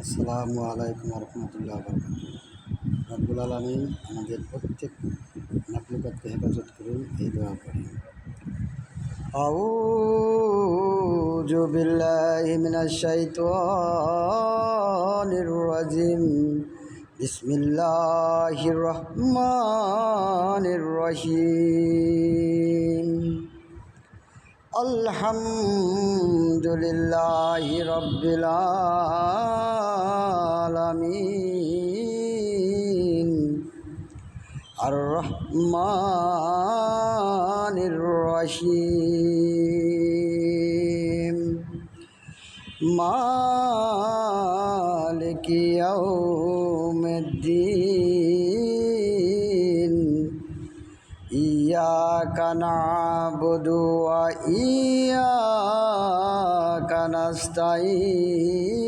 আসসালামু আলাইকুম রহমতুল্লাহ বরকাতুহ। রব্বুল আলামিন আমাদের প্রত্যেক মাখলুকাতকে হেফাজত করুন, এই দোয়া করি। আউযু বিল্লাহি মিনাশ শাইতানির রাজিম। বিসমিল্লাহির রহমানির রহিম। আলহামদুলিল্লাহি রাব্বিল আলামিন। আর রহমানির রহিম। মালিকি ইয়াউমিদ্দিন। ইয়্যাকা না'বুদু ওয়া ইয়্যাকা নাস্তাঈন।